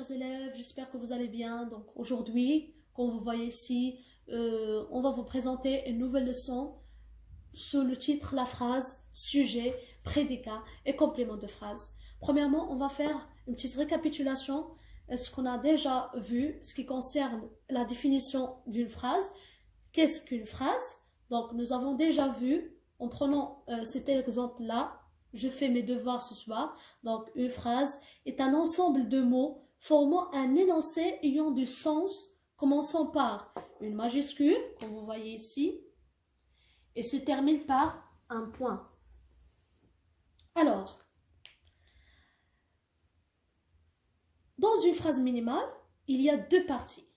chers élèves, j'espère que vous allez bien. Donc aujourd'hui, comme vous voyez ici, on va vous présenter une nouvelle leçon sous le titre la phrase, sujet, prédicat et complément de phrase. Premièrement, on va faire une petite récapitulation de ce qu'on a déjà vu, ce qui concerne la définition d'une phrase. Qu'est-ce qu'une phrase? Donc nous avons déjà vu, en prenant cet exemple-là, je fais mes devoirs ce soir. Donc, une phrase est un ensemble de mots formant un énoncé ayant du sens, commençant par une majuscule, comme vous voyez ici, et se termine par un point. Alors, dans une phrase minimale, il y a deux parties.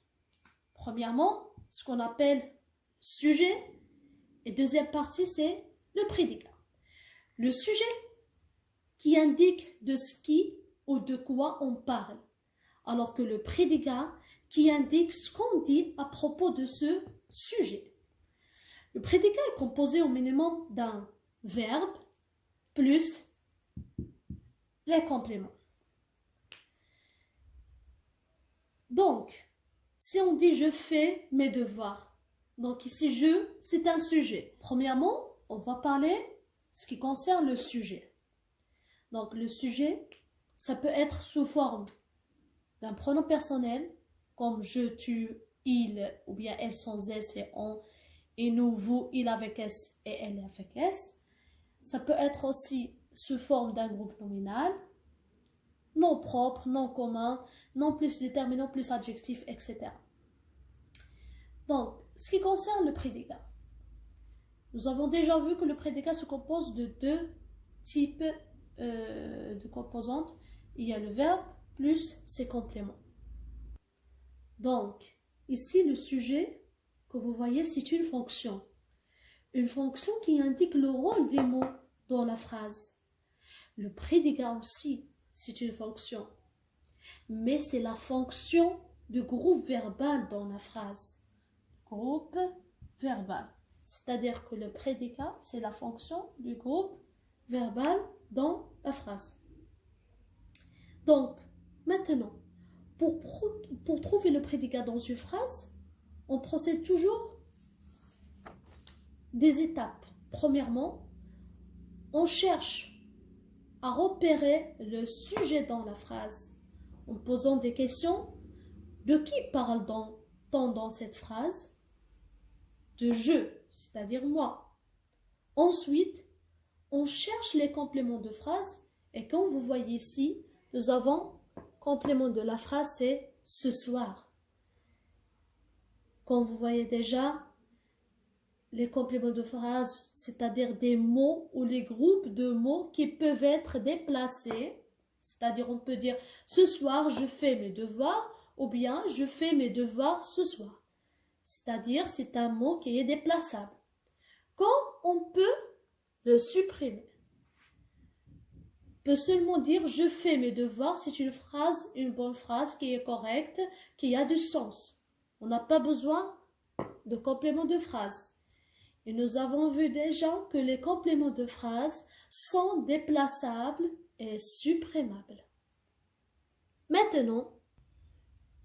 Premièrement, ce qu'on appelle sujet, et deuxième partie, c'est le prédicat. Le sujet qui indique de ce qui ou de quoi on parle, alors que le prédicat qui indique ce qu'on dit à propos de ce sujet. Le prédicat est composé au minimum d'un verbe plus les compléments. Donc, si on dit « je fais mes devoirs », donc ici « je », c'est un sujet. Premièrement, on va parler ce qui concerne le sujet. Donc, le sujet, ça peut être sous forme d'un pronom personnel, comme je, tu, il, ou bien elle sans S et on, et nous, vous, il avec S et elle avec S. Ça peut être aussi sous forme d'un groupe nominal, nom propre, nom commun, nom plus déterminant plus adjectif, etc. Donc, ce qui concerne le prédicat, nous avons déjà vu que le prédicat se compose de deux types de composantes. Il y a le verbe plus ses compléments. Donc, ici, le sujet que vous voyez, c'est une fonction. Une fonction qui indique le rôle des mots dans la phrase. Le prédicat aussi, c'est une fonction. Mais c'est la fonction du groupe verbal dans la phrase. Groupe verbal. C'est-à-dire que le prédicat, c'est la fonction du groupe verbal dans la phrase. Donc, maintenant, pour trouver le prédicat dans une phrase, on procède toujours des étapes. Premièrement, on cherche à repérer le sujet dans la phrase en posant des questions. De qui parle-t-on dans cette phrase? De je, c'est-à-dire moi. Ensuite, on cherche les compléments de phrase et comme vous voyez ici, nous avons complément de la phrase, c'est ce soir. Comme vous voyez déjà, les compléments de phrase, c'est-à-dire des mots ou les groupes de mots qui peuvent être déplacés, c'est-à-dire on peut dire ce soir je fais mes devoirs ou bien je fais mes devoirs ce soir. C'est-à-dire c'est un mot qui est déplaçable. Quand on peut le supprimer, on peut seulement dire je fais mes devoirs, c'est une phrase, une bonne phrase qui est correcte, qui a du sens. On n'a pas besoin de complément de phrase. Et nous avons vu déjà que les compléments de phrase sont déplaçables et supprimables. Maintenant,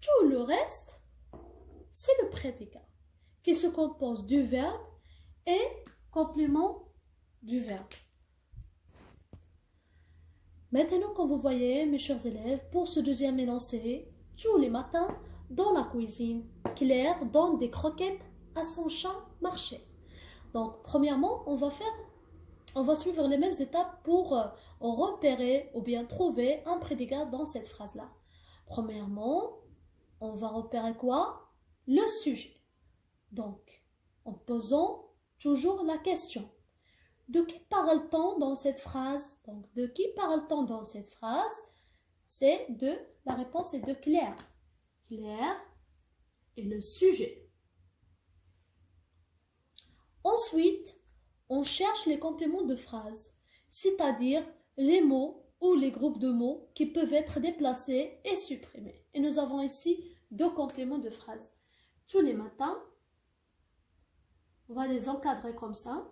tout le reste, c'est le prédicat qui se compose du verbe et complément du verbe. Maintenant, comme vous voyez, mes chers élèves, pour ce deuxième énoncé, tous les matins, dans la cuisine, Claire donne des croquettes à son chat marché. Donc, premièrement, on va suivre les mêmes étapes pour repérer ou bien trouver un prédicat dans cette phrase-là. Premièrement, on va repérer quoi? Le sujet. Donc, en posant toujours la question. De qui parle-t-on dans cette phrase? Donc, de qui parle-t-on dans cette phrase? La réponse est de Claire. Claire est le sujet. Ensuite, on cherche les compléments de phrase, c'est-à-dire les mots ou les groupes de mots qui peuvent être déplacés et supprimés. Et nous avons ici deux compléments de phrase. Tous les matins, on va les encadrer comme ça.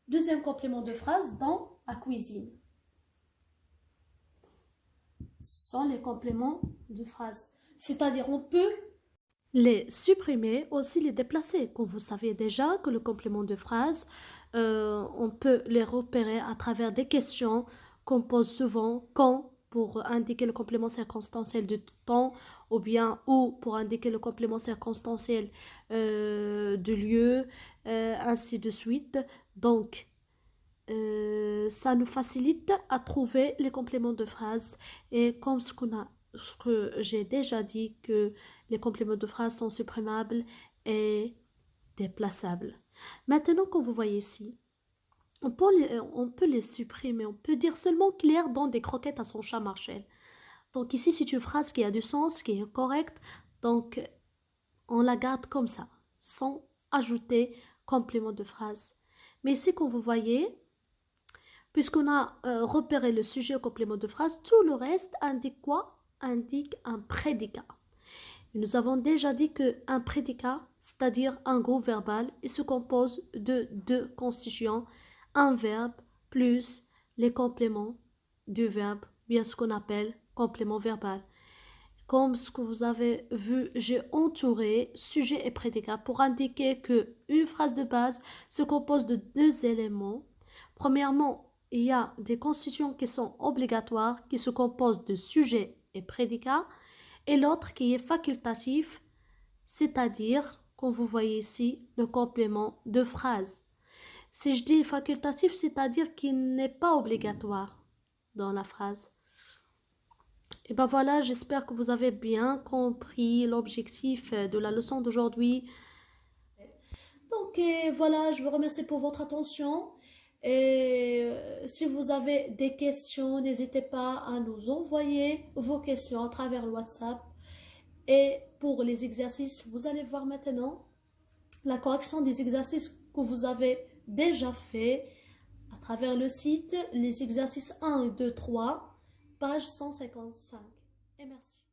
Deuxième complément de phrase, dans la cuisine. Ce sont les compléments de phrase. C'est-à-dire, on peut les supprimer, aussi les déplacer. Comme vous savez déjà que le complément de phrase, on peut les repérer à travers des questions qu'on pose souvent, quand pour indiquer le complément circonstanciel du temps, ou bien ou pour indiquer le complément circonstanciel du lieu, ainsi de suite. Donc, ça nous facilite à trouver les compléments de phrase. Et comme ce que j'ai déjà dit, que les compléments de phrase sont supprimables et déplaçables. Maintenant, comme vous voyez ici, on peut les supprimer. On peut dire seulement Claire donne des croquettes à son chat Marcel. Donc ici, c'est une phrase qui a du sens, qui est correcte. Donc, on la garde comme ça, sans ajouter complément de phrase. Mais ici, comme vous voyez, puisqu'on a repéré le sujet au complément de phrase, tout le reste indique quoi? Indique un prédicat. Et nous avons déjà dit qu'un prédicat, c'est-à-dire un groupe verbal, il se compose de deux constituants, un verbe plus les compléments du verbe, bien ce qu'on appelle complément verbal. Comme ce que vous avez vu, j'ai entouré sujet et prédicat pour indiquer qu'une phrase de base se compose de deux éléments. Premièrement, il y a des constituants qui sont obligatoires, qui se composent de sujet et prédicat, et l'autre qui est facultatif, c'est-à-dire, comme vous voyez ici, le complément de phrase. Si je dis facultatif, c'est-à-dire qu'il n'est pas obligatoire dans la phrase. Et ben voilà, j'espère que vous avez bien compris l'objectif de la leçon d'aujourd'hui. Donc voilà, je vous remercie pour votre attention. Et si vous avez des questions, n'hésitez pas à nous envoyer vos questions à travers le WhatsApp. Et pour les exercices, vous allez voir maintenant la correction des exercices que vous avez déjà fait à travers le site, les exercices 1, 2, 3, page 155. Et merci.